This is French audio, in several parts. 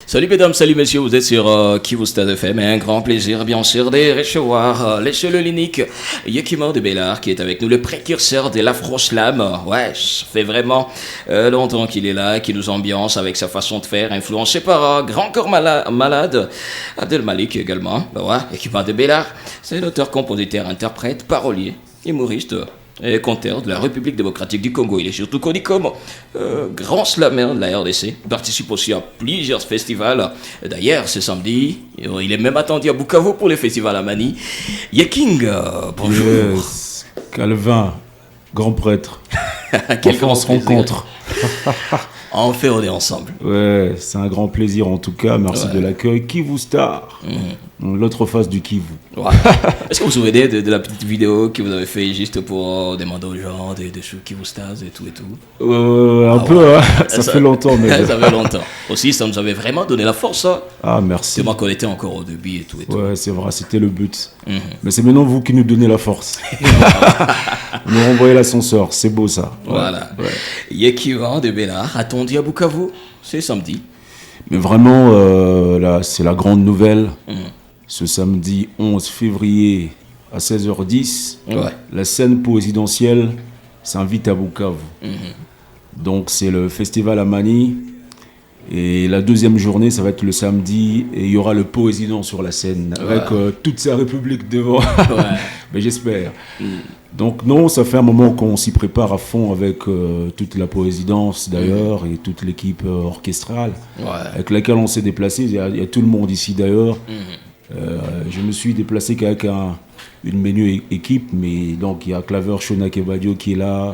Salut mesdames, salut messieurs, vous êtes sur Kivu Stade FM et un grand plaisir bien sûr de recevoir le seul et l'unique Yekima de Bellard qui est avec nous, le précurseur de l'Afro-Slam. Ouais, ça fait vraiment longtemps qu'il est là, qui nous ambiance avec sa façon de faire, influencé par Grand Corps Malade, Abdel Malik également. Bah ouais, Yekima de Bellard, c'est l'auteur, compositeur, interprète, parolier, humoriste et conteur de la République démocratique du Congo. Il est surtout connu comme grand slammer de la RDC. Il participe aussi à plusieurs festivals. D'ailleurs, ce samedi, il est même attendu à Bukavu pour le festival à Mani. Yeking, bonjour. Yes. Calvin, grand prêtre. Enfin, on se rencontre. Enfin, on est ensemble. Ouais, c'est un grand plaisir en tout cas. Merci de l'accueil. Kivu Star, l'autre face du Kivu. Ouais. Est-ce que vous vous souvenez de la petite vidéo que vous avez fait juste pour demander aux gens des choses Kivu Stars et tout et tout? Un peu, hein. Ça fait longtemps. Mais... ça fait longtemps. Aussi, ça nous avait vraiment donné la force. Ça. Ah, merci. C'est moi qu'on était encore au début et tout et tout. Ouais, c'est vrai, c'était le but. Mais c'est maintenant vous qui nous donnez la force. Vous nous renvoyez l'ascenseur, c'est beau ça. Voilà. Ouais. Yekima de Bellard, attendu à Bukavu, c'est samedi. Mais vraiment, là, c'est la grande nouvelle. Ce samedi 11 février à 16h10, la scène présidentielle s'invite à Bukavu. Donc c'est le festival à Mani. Et la deuxième journée, ça va être le samedi. Et il y aura le président sur la scène avec toute sa république devant. Mais j'espère. Donc non, ça fait un moment qu'on s'y prépare à fond avec toute la présidence d'ailleurs et toute l'équipe orchestrale avec laquelle on s'est déplacé. Il y a tout le monde ici d'ailleurs. Je me suis déplacé qu'avec une menu équipe, mais donc il y a Claver Shona Kebadio qui est là,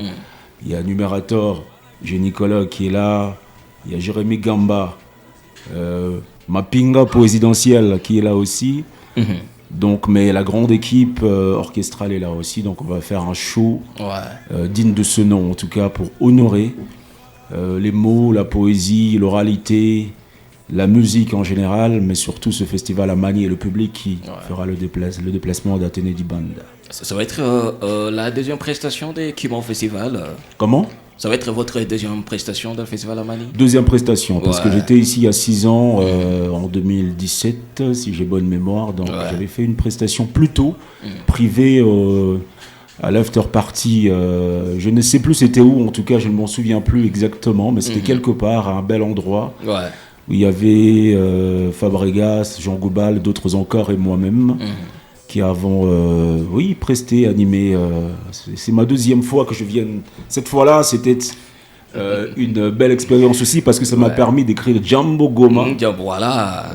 il y a Numérator, j'ai Nicolas qui est là, il y a Jérémy Gamba, Mapinga présidentielle qui est là aussi. Donc, mais la grande équipe orchestrale est là aussi, donc on va faire un show digne de ce nom, en tout cas pour honorer les mots, la poésie, l'oralité, la musique en général, mais surtout ce festival à Mani et le public qui fera le déplacement d'Athénée Dibanda. Ça va être la deuxième prestation des Kimon Festival. Comment ? Ça va être votre deuxième prestation dans le festival à Mani ? Deuxième prestation, parce que j'étais ici il y a 6 ans, en 2017, si j'ai bonne mémoire. Donc j'avais fait une prestation plutôt privée à l'after party. Je ne sais plus c'était où, en tout cas je ne m'en souviens plus exactement, mais c'était quelque part, à un bel endroit. Où il y avait Fabregas, Jean Goubal, d'autres encore et moi-même qui avons presté, animé. C'est ma deuxième fois que je vienne. Cette fois-là, c'était une belle expérience aussi parce que ça m'a permis d'écrire Jambo Goma. Voilà.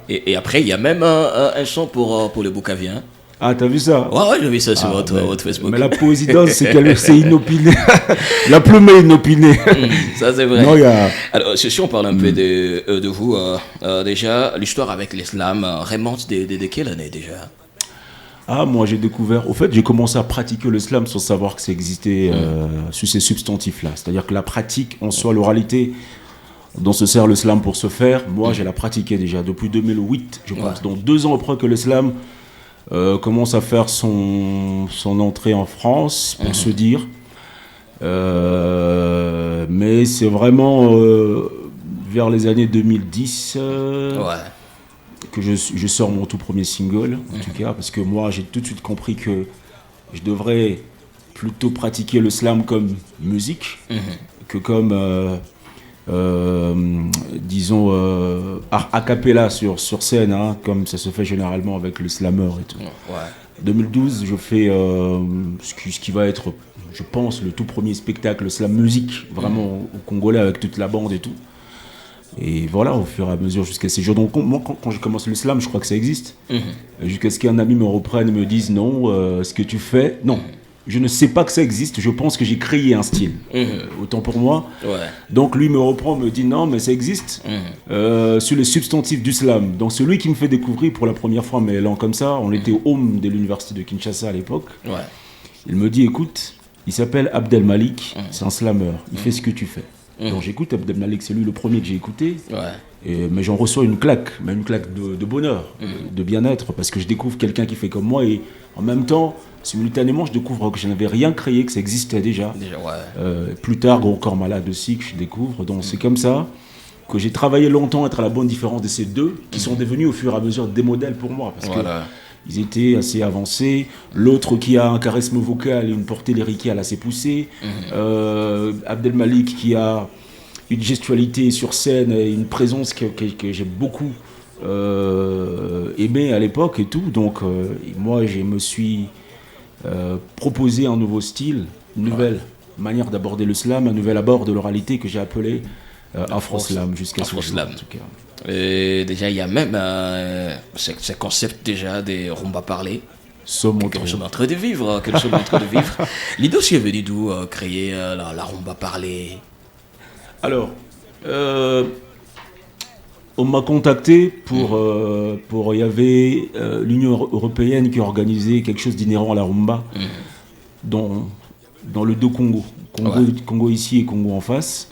Et après, il y a même un son pour les Bukaviens. Ah, t'as vu ça? Ouais, j'ai vu ça sur votre Facebook. Mais la présidence, c'est inopiné. La plume est inopinée. Ça, c'est vrai. Non, Alors, si on parle un peu de vous, déjà, l'histoire avec l'islam remonte de quelle année déjà? Ah, moi, j'ai découvert... Au fait, j'ai commencé à pratiquer l'islam sans savoir que ça existait sous ces substantifs-là. C'est-à-dire que la pratique, en soi, l'oralité dont se sert l'islam pour se faire, moi, je la pratiquais déjà depuis 2008, je pense. Donc, 2 ans après que l'islam... commence à faire son entrée en France, pour se dire. Mais c'est vraiment vers les années 2010 que je sors mon tout premier single, en tout cas, parce que moi, j'ai tout de suite compris que je devrais plutôt pratiquer le slam comme musique que comme... disons a cappella sur scène, hein, comme ça se fait généralement avec le slammer et tout. 2012, je fais ce qui va être, je pense, le tout premier spectacle slam musique vraiment au Congolais avec toute la bande et tout. Et voilà, au fur et à mesure jusqu'à ces jours. Donc moi, quand je commence le slam, je crois que ça existe. Jusqu'à ce qu'un ami me reprenne et me dise non, ce que tu fais, non. Je ne sais pas que ça existe, je pense que j'ai créé un style, autant pour moi. Donc lui me reprend, me dit non, mais ça existe sur les substantifs du slam. Donc celui qui me fait découvrir pour la première fois, mais allant comme ça, on était au home de l'université de Kinshasa à l'époque. Il me dit écoute, il s'appelle Abdel Malik, c'est un slammer, il fait ce que tu fais. Donc j'écoute Abdel Malik, c'est lui le premier que j'ai écouté. Mais j'en reçois une claque de bonheur, de bien-être, parce que je découvre quelqu'un qui fait comme moi et en même temps, simultanément, je découvre que je n'avais rien créé, que ça existait déjà. Plus tard, Grand Corps Malade aussi, que je découvre. Donc c'est comme ça que j'ai travaillé longtemps à être à la bonne différence de ces deux, qui sont devenus au fur et à mesure des modèles pour moi, parce que ils étaient assez avancés. L'autre qui a un charisme vocal et une portée lyricale assez poussée. Abdel Malik qui a une gestualité sur scène et une présence que j'ai beaucoup aimé à l'époque et tout. Donc moi, je me suis proposé un nouveau style, une nouvelle manière d'aborder le slam, un nouvel abord de l'oralité que j'ai appelé Afro-Slam jusqu'à ce jour, en tout cas. Et déjà, il y a même ce concept déjà des rumba parlés. Que nous sommes en train de vivre. L'idée aussi est venue d'où créer la rumba parlée? Alors, on m'a contacté pour il y avait l'Union européenne qui organisait quelque chose d'inhérent à la rumba dans les deux Congos. Congo ici et Congo en face.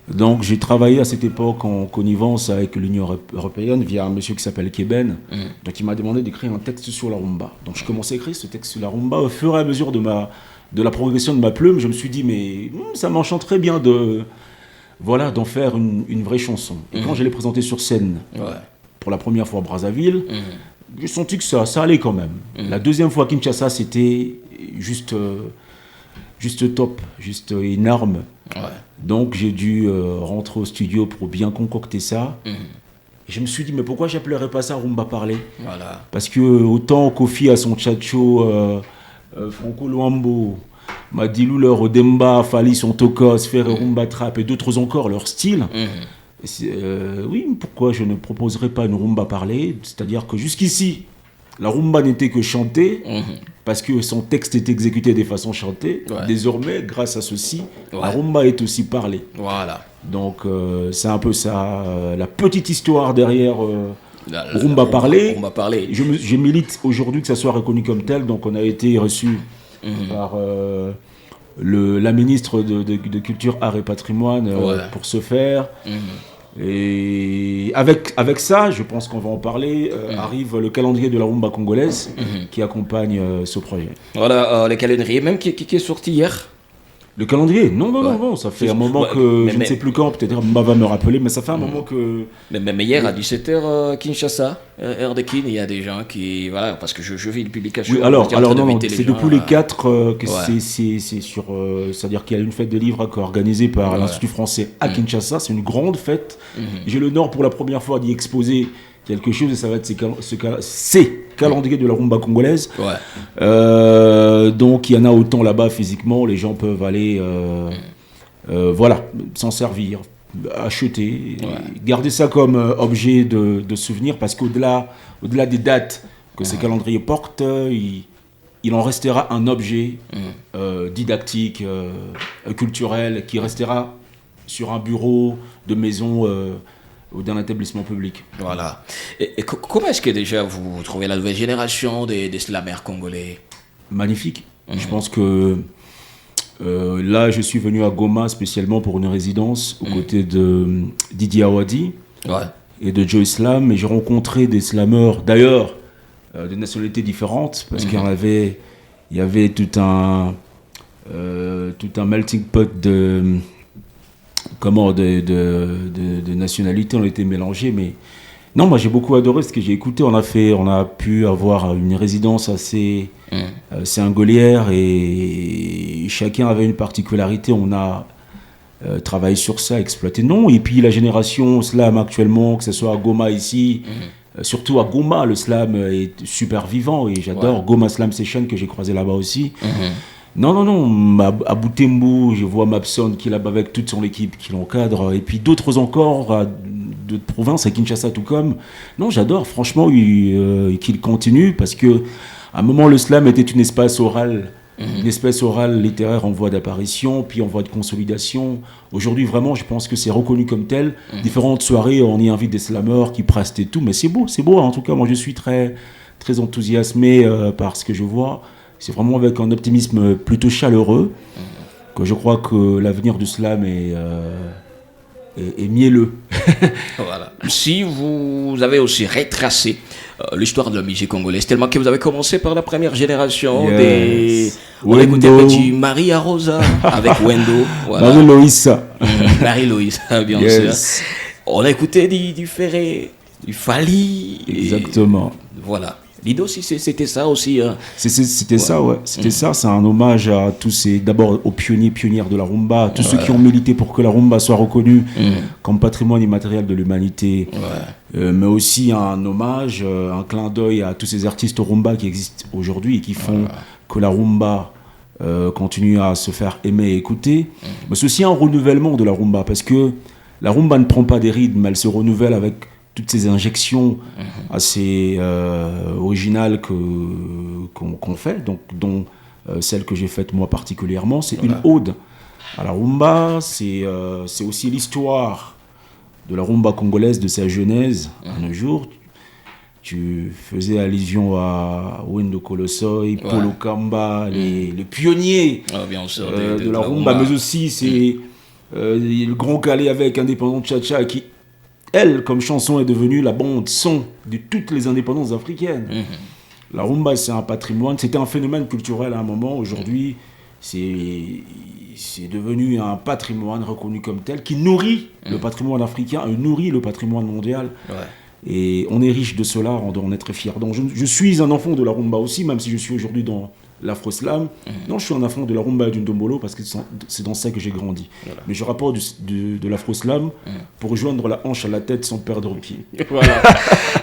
Donc j'ai travaillé à cette époque en connivence avec l'Union européenne via un monsieur qui s'appelle Keben. Donc il m'a demandé d'écrire un texte sur la rumba. Donc je commençais à écrire ce texte sur la rumba au fur et à mesure de la progression de ma plume. Je me suis dit mais ça m'enchanterait bien d'en faire une vraie chanson. Et quand je l'ai présenté sur scène pour la première fois à Brazzaville, j'ai senti que ça allait quand même. La deuxième fois à Kinshasa, c'était juste top, juste énorme. Donc j'ai dû rentrer au studio pour bien concocter ça. Et je me suis dit, mais pourquoi j'appellerais pas ça rumba parler? Parce que autant Kofi a son tchatcho, Franco Luambo, Madilou leur Odemba, Fali son tokos, Ferre rumba trap et d'autres encore leur style. Oui, pourquoi je ne proposerais pas une rumba parler? C'est-à-dire que jusqu'ici, la rumba n'était que chantée, parce que son texte est exécuté de façon chantée. Désormais, grâce à ceci, la rumba est aussi parlée. Donc, c'est un peu ça, la petite histoire derrière rumba parler. Je milite aujourd'hui que ça soit reconnu comme tel. Donc, on a été reçu par la ministre de Culture, Art et Patrimoine pour ce faire. Et avec ça, je pense qu'on va en parler, arrive le calendrier de la rumba congolaise qui accompagne ce projet. Voilà, le calendrier même qui est sorti hier. Le calendrier? Non, ça fait un moment que je ne sais plus quand, peut-être Mba va me rappeler, mais ça fait un moment que... Mais hier à 17h, Kinshasa, heure de Kin, il y a des gens qui... Voilà, parce que je vis une publication... Oui, alors non, c'est depuis les 4 que c'est sur... c'est-à-dire qu'il y a une fête des livres organisée par l'Institut français à Kinshasa, c'est une grande fête. J'ai l'honneur pour la première fois d'y exposer quelque chose, et ça va être ces calendriers de la rumba congolaise. Donc il y en a autant là-bas physiquement, les gens peuvent aller s'en servir, acheter, garder ça comme objet de souvenir, parce qu'au-delà des dates que ces calendriers portent, il en restera un objet didactique, culturel, qui restera sur un bureau de maison ou d'un établissement public. Voilà. Et comment est-ce que déjà vous trouvez la nouvelle génération des slameurs congolais? Magnifique. Je pense que là, je suis venu à Goma spécialement pour une résidence aux côtés de Didier Awadi et de Joy Slam. Et j'ai rencontré des slameurs, d'ailleurs, de nationalités différentes, parce qu'il y avait tout un melting pot de nationalités ont été mélangées, mais non, moi j'ai beaucoup adoré ce que j'ai écouté. On a pu avoir une résidence assez singulière et chacun avait une particularité. On a travaillé sur ça, exploité. Non, et puis la génération slam actuellement, que ce soit à Goma ici, surtout à Goma, le slam est super vivant et j'adore Goma Slam Session que j'ai croisé là-bas aussi. Non, à Butembo, je vois Mapson qui est là-bas avec toute son équipe qui l'encadre, et puis d'autres encore, de province, à Kinshasa tout comme. Non, j'adore, franchement, qu'il continue, parce que à un moment, le slam était une espèce orale littéraire en voie d'apparition, puis en voie de consolidation. Aujourd'hui, vraiment, je pense que c'est reconnu comme tel. Différentes soirées, on y invite des slameurs qui prestent et tout, mais c'est beau, en tout cas, moi je suis très, très enthousiasmé par ce que je vois. C'est vraiment avec un optimisme plutôt chaleureux que je crois que l'avenir du slam est mielleux. Voilà. Si vous avez aussi retracé l'histoire de la musique congolaise, tellement que vous avez commencé par la première génération on écoutait du Maria Rosa avec Wendo. Voilà. Marie-Loïsa. Marie-Loïsa, bien sûr. On a écouté du Ferré, du Fally. Exactement. Voilà. Lido, si c'était ça aussi. Hein. C'était ça, ouais. C'était ça. C'est un hommage à tous ces, d'abord aux pionnières de la rumba, tous ceux qui ont milité pour que la rumba soit reconnue comme patrimoine immatériel de l'humanité. Mais aussi un hommage, un clin d'œil à tous ces artistes rumba qui existent aujourd'hui et qui font que la rumba continue à se faire aimer et écouter. Mais c'est aussi un renouvellement de la rumba parce que la rumba ne prend pas des rythmes, elle se renouvelle avec toutes ces injections assez originales qu'on fait, donc, dont celle que j'ai faite moi particulièrement, c'est une ode à la rumba, c'est aussi l'histoire de la rumba congolaise, de sa genèse. Un jour, tu faisais allusion à Wendo Kolosoi, Polo Kamba, les pionniers bien sûr, de la rumba, mais aussi c'est le Grand Calais avec Indépendant Cha-Cha qui, elle, comme chanson, est devenue la bande-son de toutes les indépendances africaines. La rumba, c'est un patrimoine, c'était un phénomène culturel à un moment. Aujourd'hui, c'est devenu un patrimoine reconnu comme tel qui nourrit le patrimoine africain, nourrit le patrimoine mondial. Et on est riche de cela, on doit en être fier. Donc je suis un enfant de la rumba aussi, même si je suis aujourd'hui dans l'afro-slam. Non, je suis un enfant de la rumba et du ndombolo parce que c'est dans ça que j'ai grandi. Mais je rapporte de l'afro-slam pour rejoindre la hanche à la tête sans perdre pied. Voilà.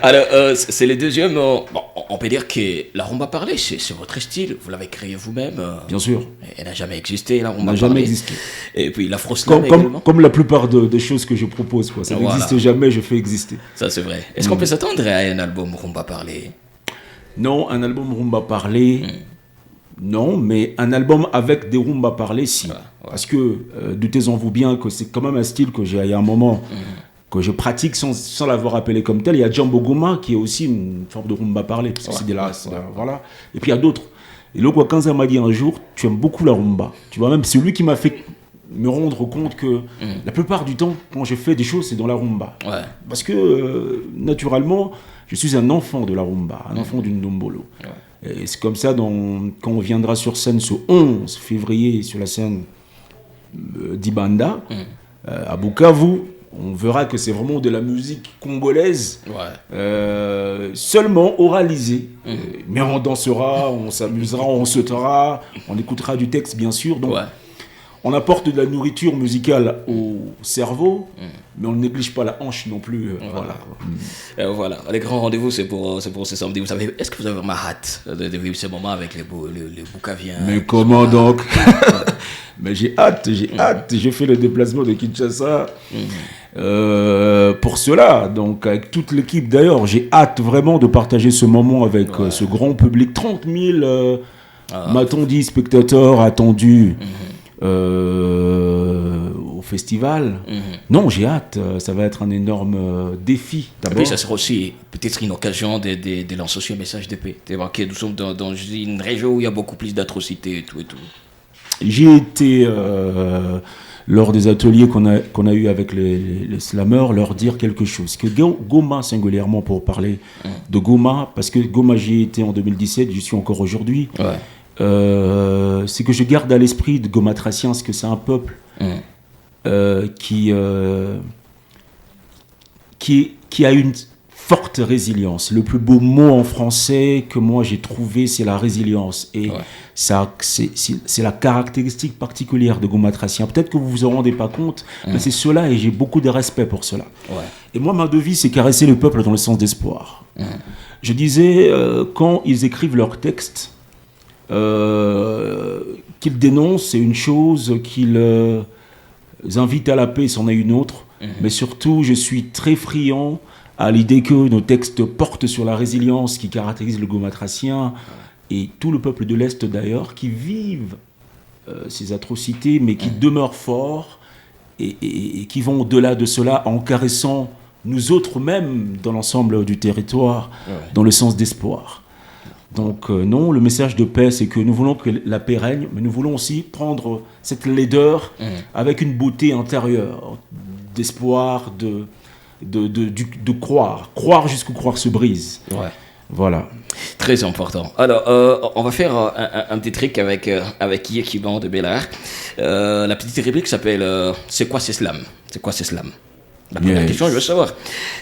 Alors, c'est le deuxième. Bon, on peut dire que la rumba parlée, c'est votre style. Vous l'avez créé vous-même. Bien sûr. Elle n'a jamais existé, la rumba parlée. Elle n'a jamais existé. Et puis l'afro-slam également. Comme la plupart des choses que je propose. Quoi. Ça n'existe jamais, je fais exister. Ça, c'est vrai. Est-ce qu'on peut s'attendre à un album rumba parlé? Non, un album rumba parlé... Non, mais un album avec des rumba parlés, si. Parce que, doutez-en-vous bien que c'est quand même un style que j'ai, il y a un moment, que je pratique sans l'avoir appelé comme tel. Il y a Djambo Goma, qui est aussi une forme de rumba parlée, parce que c'est de la... Voilà. Et puis il y a d'autres. Et le Kwakanza m'a dit un jour, tu aimes beaucoup la rumba. Tu vois, même c'est lui qui m'a fait me rendre compte que la plupart du temps, quand je fais des choses, c'est dans la rumba. Parce que, naturellement, je suis un enfant de la rumba, un enfant d'une ndombolo. Et c'est comme ça, quand on viendra sur scène ce 11 février, sur la scène d'Ibanda, à Bukavu, on verra que c'est vraiment de la musique congolaise, seulement oralisée. Mais on dansera, on s'amusera, on sautera, on écoutera du texte, bien sûr. Donc, on apporte de la nourriture musicale au cerveau, mais on ne néglige pas la hanche non plus. Voilà. Les grands rendez-vous, c'est pour ce samedi. Vous savez, est-ce que vous avez vraiment hâte de vivre ce moment avec les Bukaviens? Mais comment donc? Mais j'ai hâte. J'ai fait le déplacement de Kinshasa pour cela. Donc, avec toute l'équipe d'ailleurs, j'ai hâte vraiment de partager ce moment avec ce grand public. 30 000, m'a-t-on dit, spectateurs attendus. Au festival. Non, j'ai hâte. Ça va être un énorme défi. Et puis ça sera aussi peut-être une occasion de lancer aussi un message de paix. Nous sommes dans une région où il y a beaucoup plus d'atrocités et tout. J'ai été, lors des ateliers qu'on a eu avec les slameurs, leur dire quelque chose. Que Goma, singulièrement pour parler de Goma, parce que Goma, j'y ai été en 2017, j'y suis encore aujourd'hui. C'est que je garde à l'esprit de Gomatraciens que c'est un peuple qui a une forte résilience. Le plus beau mot en français que moi j'ai trouvé, c'est la résilience. Et ça, c'est la caractéristique particulière de Gomatraciens. Peut-être que vous vous en rendez pas compte, mais c'est cela et j'ai beaucoup de respect pour cela. Et moi, ma devise, c'est caresser le peuple dans le sens d'espoir. Je disais, quand ils écrivent leurs textes, qu'ils dénoncent, c'est une chose, qu'ils invitent à la paix, c'en est une autre. Mais surtout, je suis très friand à l'idée que nos textes portent sur la résilience qui caractérise le Gomatracien et tout le peuple de l'Est d'ailleurs, qui vivent ces atrocités, mais qui demeurent forts et qui vont au-delà de cela en caressant nous autres même dans l'ensemble du territoire, dans le sens d'espoir. Donc non, le message de paix, c'est que nous voulons que la paix règne, mais nous voulons aussi prendre cette laideur avec une beauté intérieure, d'espoir, de croire jusqu'où croire se brise. Voilà. Très important. Alors, on va faire un petit trick avec Yekiban de Bellart. La petite rubrique s'appelle C'est quoi c'est slam? C'est quoi c'est slam? La première question, je veux savoir,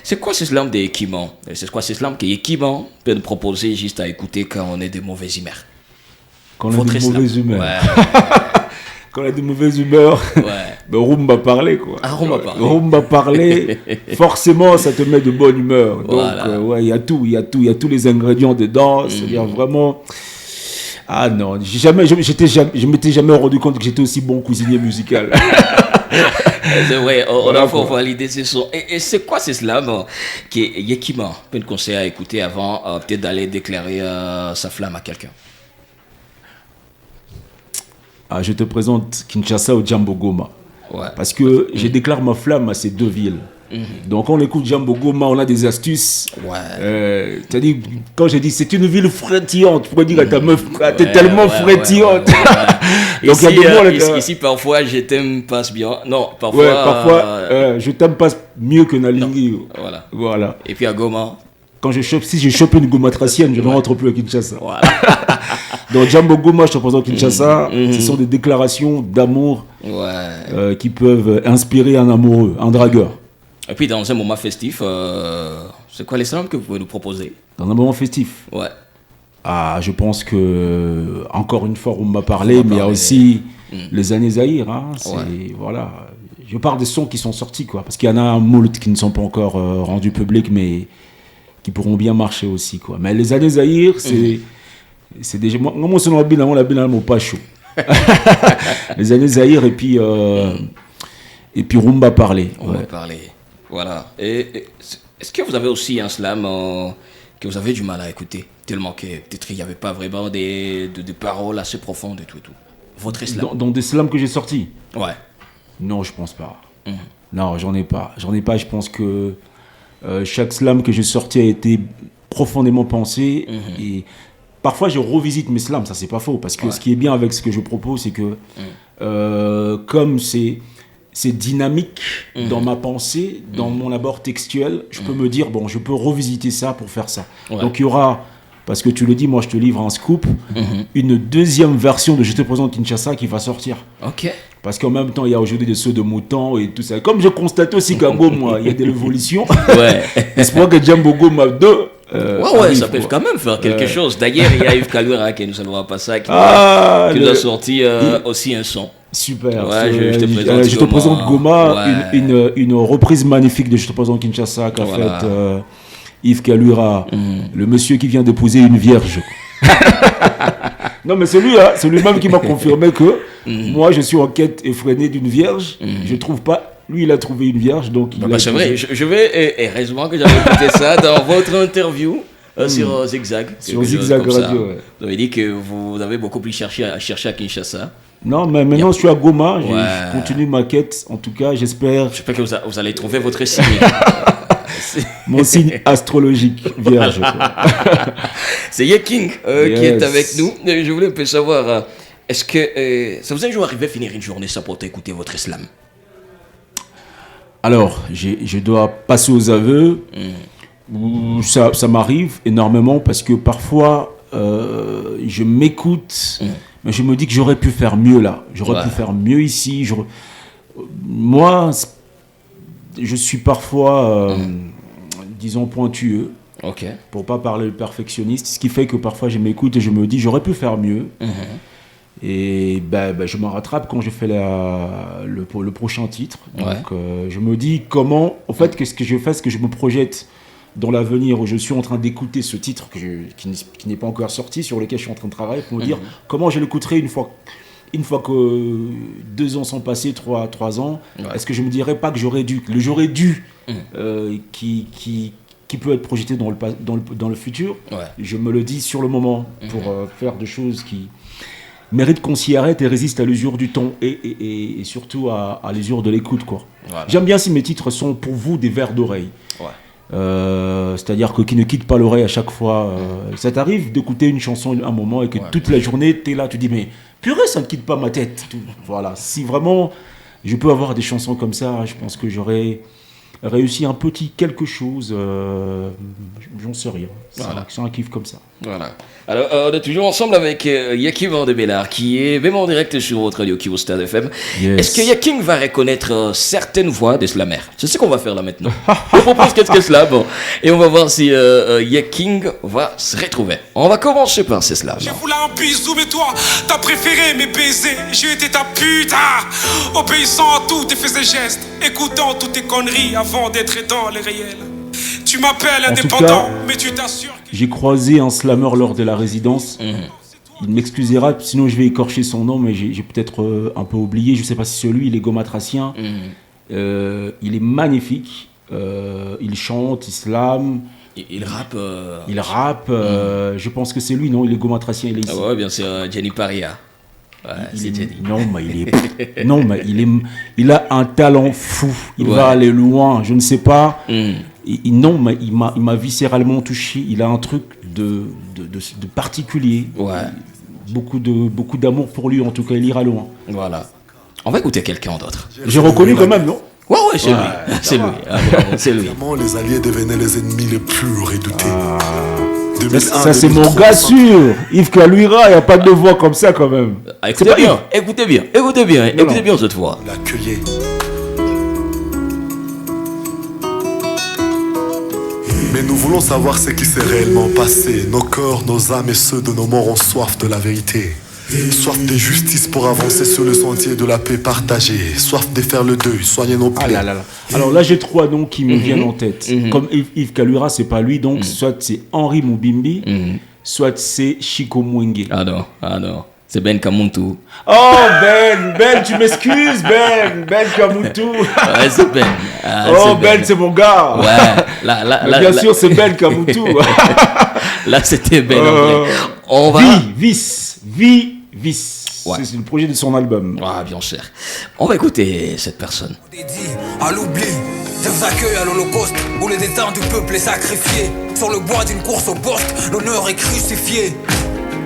c'est quoi ce slam des Kimon? C'est quoi ce slam que Kimon peut nous proposer juste à écouter quand on est de mauvaise humeur? Quand on est de mauvaise humeur. Ouais. Quand on est de mauvaise humeur, ben Rumba parler quoi. Ah, Rumba parler, forcément ça te met de bonne humeur. Voilà. Donc il y a tous les ingrédients dedans. C'est-à-dire vraiment. Ah non, je m'étais jamais rendu compte que j'étais aussi bon cuisinier musical. C'est vrai, on a fort validé ce son. Et c'est quoi ce slam que Yekima peut nous conseiller à écouter avant peut-être d'aller déclarer sa flamme à quelqu'un? Ah, je te présente Kinshasa au Jambo Goma. Ouais. Parce que je déclare ma flamme à ces deux villes. Donc quand on écoute Jambo Goma, on a des astuces. Ouais. C'est-à-dire, quand je dis c'est une ville frétillante, tu pourrais dire à ta meuf, t'es tellement frétillante. Donc ici, parfois, je t'aime passe bien. Non, parfois. Je t'aime passe mieux que Nalingi. Voilà. Et puis à Goma. Si je chope une gomatracienne, je ne rentre plus à Kinshasa. Voilà. Donc Jambo Goma, je te présente Kinshasa, ce sont des déclarations d'amour qui peuvent inspirer un amoureux, un dragueur. Et puis dans un moment festif, c'est quoi les slams que vous pouvez nous proposer? Dans un moment festif? Ouais. Ah, je pense que, encore une fois, on m'a parlé, mais il y a aussi les années Zahir. Hein, voilà. Je parle des sons qui sont sortis, quoi, parce qu'il y en a un moult qui ne sont pas encore rendus publics, mais qui pourront bien marcher aussi, quoi. Mais les années Zahir, c'est déjà... Moi, c'est la bilan, mon pas chaud. Les années Zahir et puis Rumba parler. Rumba parler. Voilà. Et est-ce que vous avez aussi un slam que vous avez du mal à écouter, tellement que peut-être il n'y avait pas vraiment des paroles assez profondes et tout et tout? Votre slam. Dans des slams que j'ai sortis? Ouais. Non, je pense pas. Non, j'en ai pas. Je pense que chaque slam que j'ai sorti a été profondément pensé et parfois je revisite mes slams, ça c'est pas faux, parce que ce qui est bien avec ce que je propose, c'est que comme c'est dynamique dans ma pensée, dans mon abord textuel, je peux me dire, bon, je peux revisiter ça pour faire ça. Donc il y aura, parce que tu le dis, moi je te livre un scoop, une deuxième version de Je te présente Kinshasa qui va sortir. Ok. Parce qu'en même temps, il y a aujourd'hui des sauts de moutons et tout ça. Comme je constate aussi qu'à Goma, il y a de l'évolution. Espoir que Jambo Goma 2. Arrive, ça peut quand même faire quelque chose. D'ailleurs, il y a Yves Kalura qui nous a pas ça, qui nous a sorti aussi un son. Super. Je te présente Goma, une reprise magnifique de Je te présente Kinshasa qu'a faite Yves Kalura, le monsieur qui vient d'épouser une vierge. Non, mais c'est lui-même qui m'a confirmé que moi, je suis en quête effrénée d'une vierge. Je trouve pas. Lui, il a trouvé une vierge, donc c'est vrai. Je vais, et heureusement que j'avais écouté ça dans votre interview sur Zigzag. Sur Zigzag Radio, Vous avez dit que vous avez beaucoup plus cherché à Kinshasa. Non, mais maintenant, je suis à Goma. Je continue ma quête. En tout cas, j'espère. J'espère que vous allez trouver votre signe. Mon signe astrologique vierge. C'est Yeking qui est avec nous. Je voulais un peu savoir, est-ce que ça vous est toujours arrivé à finir une journée sans porter écouter votre slam? Alors, je dois passer aux aveux. Ça m'arrive énormément parce que parfois, je m'écoute, mais je me dis que j'aurais pu faire mieux là. J'aurais pu faire mieux ici. Moi, je suis parfois, disons, pointueux. Pour pas parler de perfectionniste. Ce qui fait que parfois, je m'écoute et je me dis, j'aurais pu faire mieux. Et je me rattrape quand je fais le prochain titre. Donc, je me dis comment, en fait, qu'est-ce que je fais, ce que je me projette dans l'avenir où je suis en train d'écouter ce titre qui n'est pas encore sorti, sur lequel je suis en train de travailler, pour me dire comment je l'écouterai une fois que 2 ans sont passés, 3 ans. Est-ce que je me dirais pas que j'aurais dû qui peut être projeté dans le futur. Je me le dis sur le moment pour faire des choses qui mérite qu'on s'y arrête et résiste à l'usure du temps et surtout à l'usure de l'écoute, quoi. J'aime bien si mes titres sont pour vous des vers d'oreille. C'est-à-dire qui ne quittent pas l'oreille à chaque fois. Ça t'arrive d'écouter une chanson un moment et que toute la journée t'es là, tu dis mais purée, ça ne quitte pas ma tête. Voilà. Si vraiment je peux avoir des chansons comme ça, je pense que j'aurais réussi un petit quelque chose. J'en sais rien. C'est un kiff comme ça. Voilà. Alors, on est toujours ensemble avec Yakim de Bellard, qui est même en direct sur votre radio qui est au Stade FM. Yes. Est-ce que Yakim va reconnaître certaines voix des slammers? C'est ce qu'on va faire là maintenant. Je propose qu'est-ce que slam, et on va voir si Yakim va se retrouver. On va commencer par ces slams. J'ai voulu un bisou, mais toi, t'as préféré mes baisers. J'ai été ta pute, obéissant à tous tes faits et gestes, écoutant toutes tes conneries avant d'être dans les réels. Tu m'appelles indépendant, mais tu t'assures que... J'ai croisé un slammer lors de la résidence. Il m'excusera, sinon je vais écorcher son nom, mais j'ai peut-être un peu oublié. Je sais pas si c'est lui, il est gomatracien. Il est magnifique. Il chante, il slame. Il rappe. Il rappe. Je pense que c'est lui, non? Il est gomatracien, il est ici. Ah ouais, bien sûr, Jenny Paria. Ouais, c'est Jenny. Non, mais il a un talent fou. Il va aller loin. Je ne sais pas. Non, mais il m'a viscéralement touché. Il a un truc de particulier. Ouais. Beaucoup d'amour pour lui, en tout cas, il ira loin. Voilà. On va écouter quelqu'un d'autre. J'ai reconnu quand même, non? Ouais, c'est lui. C'est lui. Ah, bravo, c'est lui. Évidemment, les alliés devenaient les ennemis les plus redoutés. 2001, Ça, c'est mon gars sûr. Yves Kaluira, il n'y a pas de voix comme ça quand même. Ah, écoutez bien cette fois. l'accueillait. Mais nous voulons savoir ce qui s'est réellement passé. Nos corps, nos âmes et ceux de nos morts ont soif de la vérité. Soif de justice pour avancer sur le sentier de la paix partagée. Soif de faire le deuil, soigner nos plaies. Alors là, j'ai 3 noms qui me viennent en tête. Comme Yves Kaluira, c'est pas lui, donc soit c'est Henri Moubimbi, soit c'est Chico Mwenge. Ah non. C'est Ben Kamuntu. Oh Ben, tu m'excuses Ben Kamuntu. Ouais, c'est Ben. Ah, Oh Ben, c'est mon gars. Ouais. Là, bien sûr, c'est Ben Kamuntu. Là, c'était Ben. En vrai. On va. Vice. Ouais. C'est le projet de son album. Ah, bien sûr. On va écouter cette personne. Dédié à l'oubli, je vous accueille à l'Holocauste où le destin du peuple est sacrifié. Sur le bois d'une course au poste, l'honneur est crucifié.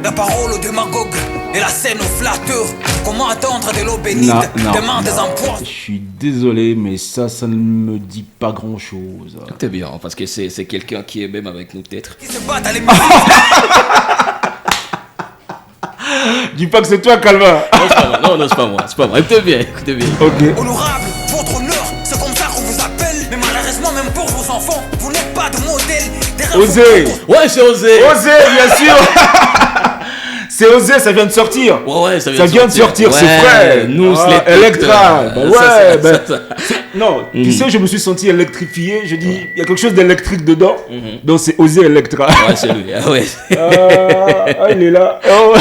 La parole aux démagogues et la scène aux flatteurs. Comment attendre de l'eau bénite, des mains des empois? Je suis désolé, mais ça ne me dit pas grand-chose. C'est bien, parce que c'est quelqu'un qui est même avec nous peut-être. Qui se battent à les Dis pas que c'est toi, Calvin. Non, c'est pas moi. Écoutez bien. Ok. Honorable, votre honneur, c'est comme ça qu'on vous appelle. Mais malheureusement, même pour vos enfants, vous n'êtes pas de modèle. Osé. Ouais, c'est Osé. Osé, bien sûr. C'est Osé, ça vient de sortir. Ouais, ça vient de sortir, c'est vrai. Nous, Electra. ça. Non, tu sais, je me suis senti électrifié. Je dis, il y a quelque chose d'électrique dedans. Donc c'est Osé Electra. Ouais, c'est lui. Ah ouais. Il est là. Oh.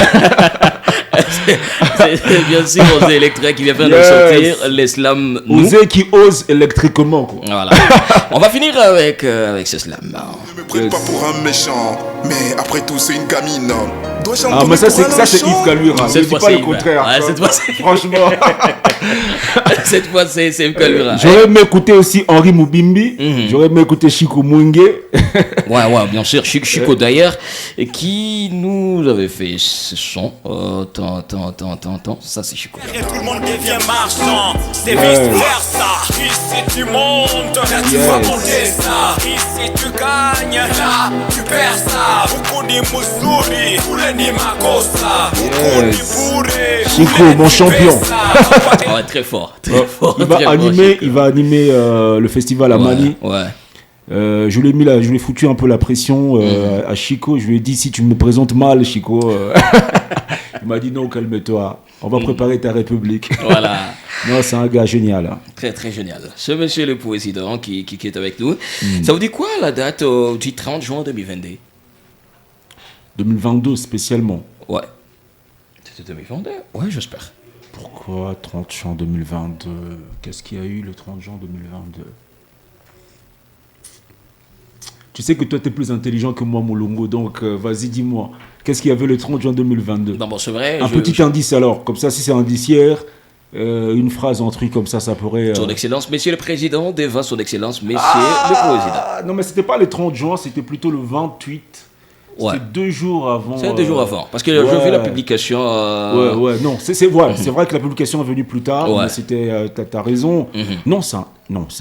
C'est bien sûr Osé Electra qui vient faire de sortir les slams. Osé qui ose électriquement, quoi. Voilà. On va finir avec ce slam. Ne me prenne pas pour un méchant, mais après tout, c'est une gamine. Ah, mais ça, c'est Yves Kaluira. Je dis pas le contraire. Ouais, cette fois-ci. Franchement. Cette fois, c'est Yves Kaluira. J'aurais aimé écouter aussi Henri Moubimbi. J'aurais aimé écouter Chico Mwenge. Ouais, bien sûr. Chico d'ailleurs, qui nous avait fait ce son. Attends. Ça, c'est Chico. Et tout le monde devient marchand, c'est vice versa. Ici tu montes, là tu vas monter ça. Ici tu gagnes, là tu perds ça. Beaucoup de Moussouri, tous les Nimakosa. Beaucoup de Bourré, Chico, mon champion. Ouais, très fort. Il va animer le festival à Mali. Ouais. Je lui ai foutu un peu la pression à Chico. Je lui ai dit, si tu me présentes mal, Chico. Il m'a dit non, calme-toi. On va préparer ta république. Voilà. Non, c'est un gars génial. Hein. Très, très génial. Ce monsieur le président qui est avec nous. Ça vous dit quoi la date du 30 juin 2022? 2022 spécialement. Ouais. C'était 2022? Ouais, j'espère. Pourquoi 30 juin 2022? Qu'est-ce qu'il y a eu le 30 juin 2022? Tu sais que toi, tu es plus intelligent que moi, Moulongo, donc vas-y, dis-moi. Qu'est-ce qu'il y avait le 30 juin 2022? Non, bon, c'est vrai. Un petit indice alors, comme ça, si c'est indiciaire, une phrase, un truc comme ça pourrait... Son Excellence, Monsieur le Président, devant Son Excellence, Monsieur le Président. Non, mais c'était pas le 30 juin, c'était plutôt le 28. Ouais. C'était 2 jours avant. C'est 2 jours avant. Parce que j'ai vu la publication. Ouais, non, c'est vrai que la publication est venue plus tard, mais c'était. T'as raison. Non, c'est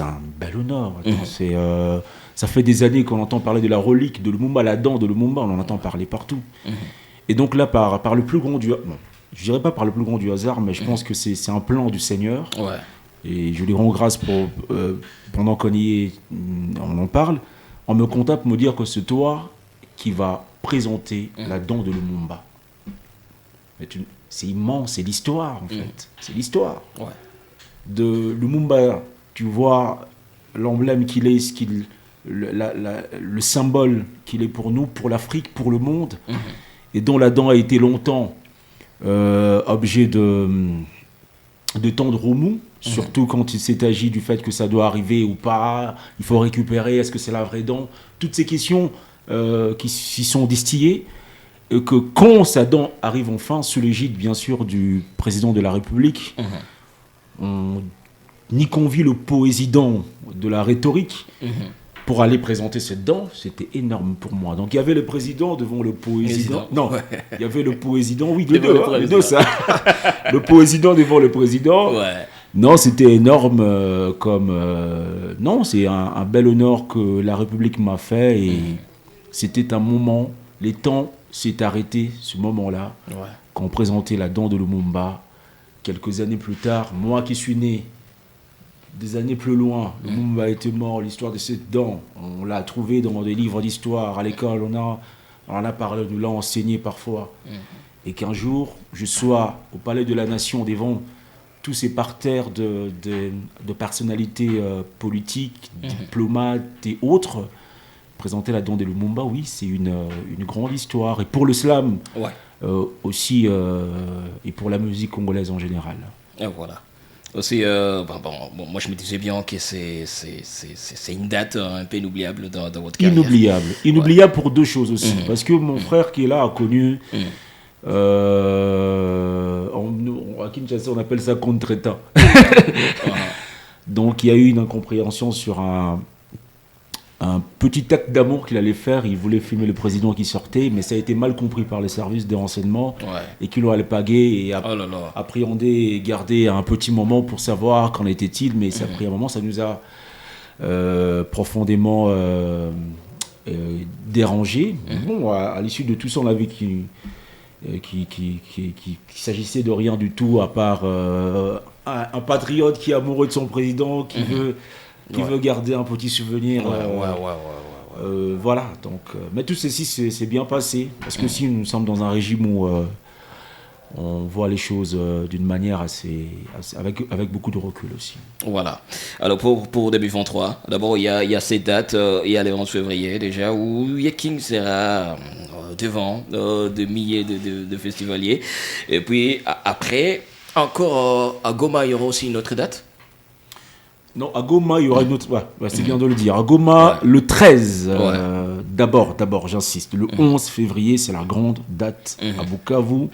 un bel honneur. Ça fait des années qu'on entend parler de la relique de Lumumba, la dent de Lumumba, on en entend parler partout. Et donc là, par le plus grand du... Bon, je dirais pas par le plus grand du hasard, mais je pense que c'est un plan du Seigneur. Ouais. Et je lui rends grâce pendant on en parle, on me contacte pour me dire que c'est toi qui va présenter la dent de Lumumba. C'est immense, c'est l'histoire en fait. C'est l'histoire. Ouais. De Lumumba, tu vois l'emblème qu'il est, le symbole qu'il est pour nous, pour l'Afrique, pour le monde, et dont la dent a été longtemps objet de tant de remous, surtout quand il s'est agi du fait que ça doit arriver ou pas, il faut récupérer, est-ce que c'est la vraie dent, toutes ces questions qui s'y sont distillées, que quand sa dent arrive enfin, sous l'égide bien sûr du président de la République, on y convie le poésident de la rhétorique pour aller présenter cette dent, c'était énorme pour moi. Donc il y avait le président devant le poésident. Non, il y avait le poésident, oui, les deux, ça. Le poésident devant le président. Ouais. Non, c'était énorme non, c'est un bel honneur que la République m'a fait et c'était un moment, les temps s'est arrêté, ce moment-là, quand on présentait la dent de Lumumba. Quelques années plus tard, moi qui suis né des années plus loin, Lumumba était mort, l'histoire de cette dent, on l'a trouvé dans des livres d'histoire, à l'école, on en a parlé, on nous l'a enseigné parfois. Et qu'un jour, je sois au Palais de la Nation devant tous ces parterres de personnalités politiques, diplomates et autres, présenter la dent de Lumumba, oui, c'est une grande histoire. Et pour le slam aussi, et pour la musique congolaise en général. Et voilà. Aussi, moi je me disais bien que c'est une date un peu inoubliable dans votre carrière. Inoubliable pour deux choses aussi. Parce que mon frère qui est là a connu... à Kinshasa, on appelle ça contre-état. Donc il y a eu une incompréhension sur un petit acte d'amour qu'il allait faire. Il voulait filmer le président qui sortait, mais ça a été mal compris par les services de renseignement et qu'ils l'ont alpagué et appréhendé et gardé un petit moment pour savoir qu'en était-il. Mais ça a pris un moment, ça nous a profondément dérangé. Bon, à l'issue de tout ça, on a vu qu'il s'agissait de rien du tout à part un patriote qui est amoureux de son président, qui veut garder un petit souvenir. Voilà, donc, mais tout ceci c'est bien passé, parce que si nous sommes dans un régime où on voit les choses d'une manière avec beaucoup de recul aussi. Voilà. Alors pour 2023, d'abord il y a cette date, il y a le 11 février déjà, où Yeking sera devant de milliers de festivaliers. Et puis après, encore à Goma, il y aura aussi une autre date. Non, à Goma, il y aura une autre... c'est bien de le dire. À Goma, le 13, d'abord, j'insiste, le 11 février, c'est la grande date à Bukavu,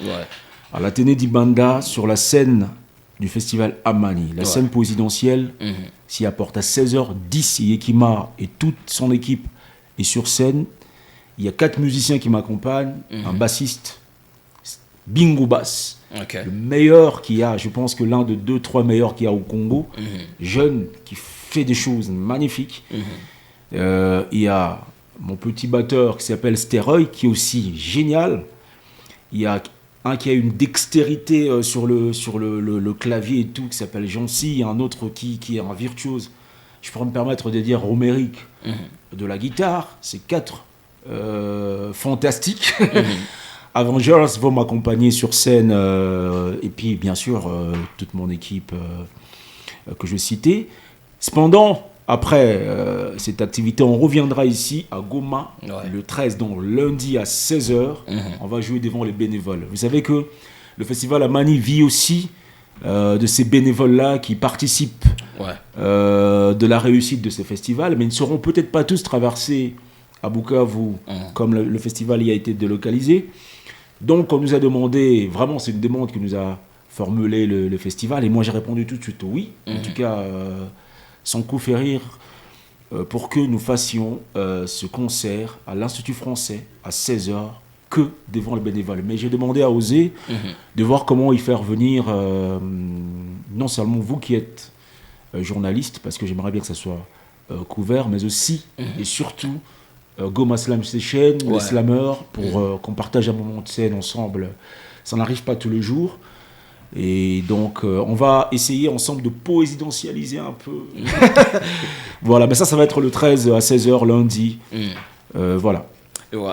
à l'Athénée d'Ibanda, sur la scène du festival Amani. La scène présidentielle s'y apporte à 16h10. Yekima et toute son équipe est sur scène. Il y a 4 musiciens qui m'accompagnent, un bassiste, Bingo Bass. Le meilleur qu'il y a, je pense que l'un de 2-3 meilleurs qu'il y a au Congo, jeune, qui fait des choses magnifiques. Il y a mon petit batteur qui s'appelle Steroy, qui est aussi génial. Il y a un qui a une dextérité sur le clavier et tout, qui s'appelle Jancy. Il y a un autre qui est un virtuose. Je pourrais me permettre de dire Roméric de la guitare. C'est 4 fantastiques. Avengers vont m'accompagner sur scène et puis bien sûr toute mon équipe que je citais. Cependant, après cette activité, on reviendra ici à Goma le 13, donc lundi à 16h. On va jouer devant les bénévoles. Vous savez que le festival Amani vit aussi de ces bénévoles-là qui participent de la réussite de ce festival, mais ils ne seront peut-être pas tous traversés à Bukavu comme le festival y a été délocalisé. Donc, on nous a demandé, vraiment, c'est une demande que nous a formulé le festival, et moi j'ai répondu tout de suite oui, en tout cas, sans coup férir, pour que nous fassions ce concert à l'Institut français à 16h, que devant le bénévole. Mais j'ai demandé à Osé de voir comment y faire venir, non seulement vous qui êtes journaliste, parce que j'aimerais bien que ça soit couverts, mais aussi et surtout Goma Slam Session, les slammers, pour qu'on partage un moment de scène ensemble. Ça n'arrive pas tous les jours. Et donc, on va essayer ensemble de poésidentialiser un peu. Voilà, mais ça va être le 13 à 16h lundi. Voilà.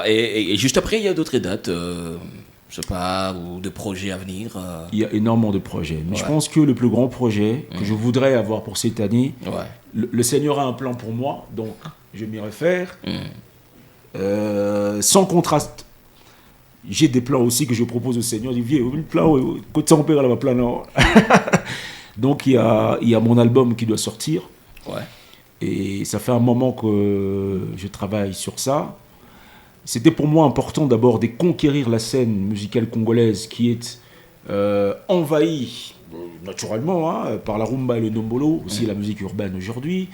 Et juste après, il y a d'autres dates, je sais pas, ou de projets à venir. Il y a énormément de projets. Mais je pense que le plus grand projet que je voudrais avoir pour cette année, le Seigneur a un plan pour moi, donc je m'y réfère. Sans contraste. J'ai des plans aussi que je propose au Seigneur. Je dis, le plan, côté son père, là, va plan, non. Donc, il y a mon album qui doit sortir. Et ça fait un moment que je travaille sur ça. C'était pour moi important d'abord de conquérir la scène musicale congolaise qui est envahie naturellement par la rumba et le ndombolo, aussi la musique urbaine aujourd'hui.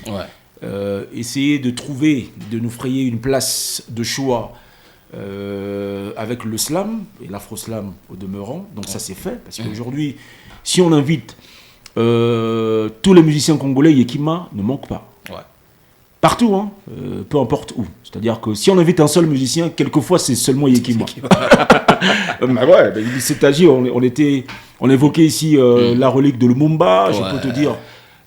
Essayer de nous frayer une place de choix avec le slam et l'afro-slam au demeurant. Donc ça c'est fait, parce qu'aujourd'hui, si on invite tous les musiciens congolais, Yekima ne manque pas. Partout, peu importe où. C'est-à-dire que si on invite un seul musicien, quelquefois c'est seulement Yekima. C'est âgé, on évoquait ici la relique de Lumumba, je peux te dire,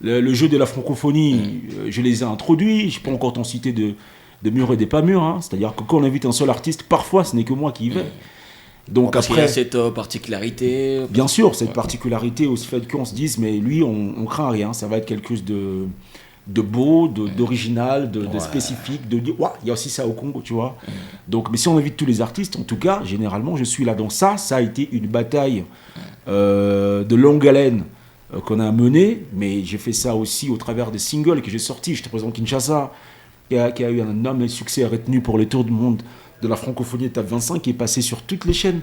le jeu de la francophonie, je les ai introduits, je peux encore t'en citer de mûrs et des pas mûrs. C'est-à-dire que quand on invite un seul artiste, parfois ce n'est que moi qui y vais. Donc parce après, qu'il y a cette particularité. Bien sûr, cette particularité aussi fait qu'on se dise, mais lui, on craint rien, ça va être quelque chose de beau, d'original, de spécifique, il y a aussi ça au Congo, tu vois. Donc, mais si on invite tous les artistes, en tout cas, généralement, je suis là. Donc ça a été une bataille de longue haleine qu'on a menée, mais j'ai fait ça aussi au travers des singles que j'ai sortis. Je te présente Kinshasa, qui a eu un énorme succès retenu pour les tours du monde de la francophonie étape 25, qui est passé sur toutes les chaînes.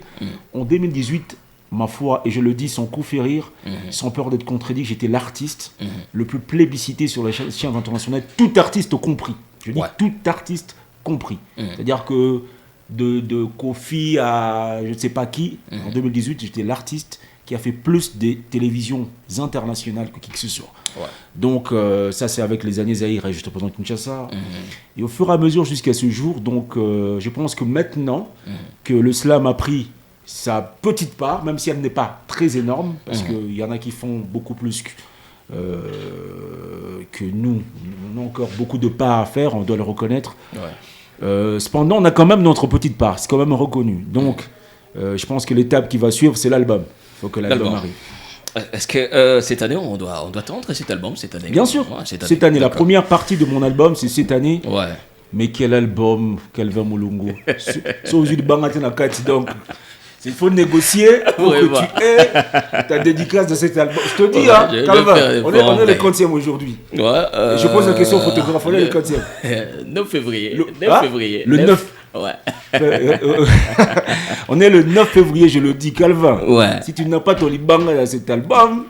En 2018, ma foi, et je le dis sans coup férir, sans peur d'être contredit, j'étais l'artiste le plus plébiscité sur les chaînes internationales, tout artiste compris. Je dis tout artiste compris. C'est-à-dire que de Kofi à je ne sais pas qui, en 2018, j'étais l'artiste qui a fait plus des télévisions internationales que qui que ce soit. Donc ça c'est avec les années Zaïre, je te présente Kinshasa. Et au fur et à mesure jusqu'à ce jour, donc je pense que maintenant que le slam a pris sa petite part, même si elle n'est pas très énorme, parce qu'il y en a qui font beaucoup plus que nous. On a encore beaucoup de pas à faire, on doit le reconnaître. Cependant, on a quand même notre petite part, c'est quand même reconnu. Donc, je pense que l'étape qui va suivre, c'est l'album. Il faut que l'album arrive. Est-ce que cette année, on doit attendre cet album cette année? Bien sûr, cette année. La première partie de mon album, c'est cette année. Mais quel album, Calvin Mulungu. Donc, il faut négocier pour que tu aies ta dédicace de cet album. Je te dis, Calvin, on est le 40e aujourd'hui. Je pose la question au photographe, on est le 40e. 9 février. Le 9. On est le 9 février, je le dis, Calvin. Si tu n'as pas ton libanga dans cet album,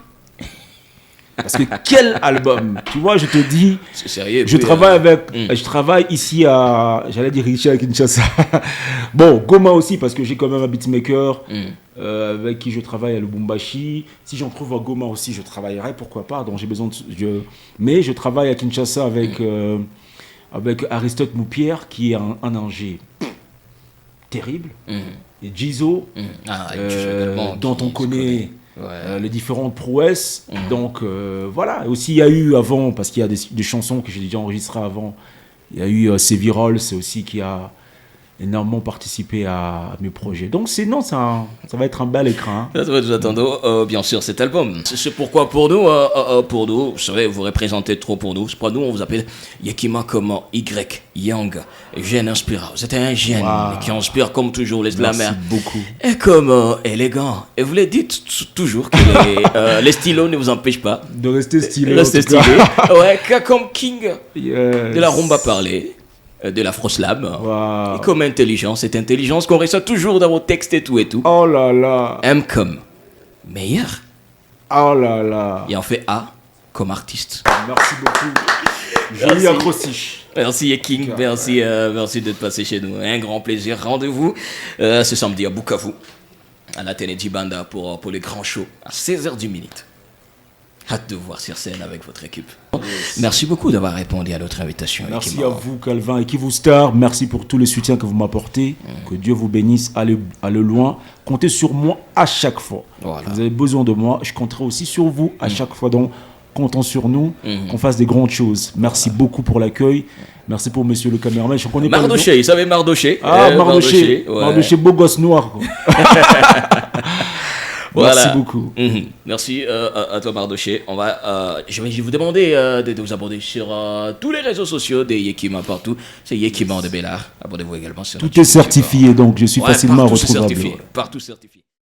parce que quel album, tu vois, je te dis, c'est sérieux, je travaille ici à, j'allais dire ici à Kinshasa. Bon, Goma aussi, parce que j'ai quand même un beatmaker avec qui je travaille à Lubumbashi. Si j'en trouve à Goma aussi, je travaillerai, pourquoi pas. Donc j'ai besoin mais je travaille à Kinshasa avec Aristote Moupierre, qui est un ingé terrible, et Jizo, dont on connaît les différentes prouesses. Donc voilà. Et aussi il y a eu avant, parce qu'il y a des chansons que j'ai déjà enregistrées avant, il y a eu Sevirol, c'est aussi qui a énormément participé à mes projets. Donc ça va être un bel écran. Nous attendons bien sûr cet album. C'est pourquoi pour nous, vous savez, vous représentez trop pour nous. C'est pourquoi nous on vous appelle Yekima comme Y, Young, jeune inspirant. C'était un jeune qui inspire comme toujours les slammers. Merci beaucoup. Et comme élégant. Et vous le dites toujours que les stylos ne vous empêchent pas de rester stylé. Comme King de la rumba parlée. De l'afro-slam. Et comme intelligence, cette intelligence qu'on ressent toujours dans vos textes et tout. Oh là là. M comme meilleur. Oh là là. Et on fait A comme artiste. Merci beaucoup. Joli acrostiche. Merci Yeking, merci d'être passé chez nous. Un grand plaisir. Rendez-vous ce samedi à Bukavu, à la Tene Banda pour le grand show à 16h du minute. Hâte de vous voir sur scène avec votre équipe. Merci beaucoup d'avoir répondu à notre invitation. Merci à vous, Calvin et Kivu Star. Merci pour tous les soutiens que vous m'apportez. Que Dieu vous bénisse. Allez loin. Comptez sur moi à chaque fois. Voilà. Vous avez besoin de moi. Je compterai aussi sur vous à chaque fois. Donc, comptons sur nous, qu'on fasse des grandes choses. Merci beaucoup pour l'accueil. Merci pour monsieur le caméraman. Je connais Mardoché, il savait Mardoché. Mardoché. Ouais. Mardoché, beau gosse noir. Quoi. Voilà. Merci beaucoup. Merci à toi Mardoché. Je vais vous demander de vous abonner sur tous les réseaux sociaux des Yekima partout. C'est Yekima de Bellard. Abonnez-vous également sur Tout est certifié, donc je suis facilement retrouvable. Partout certifié.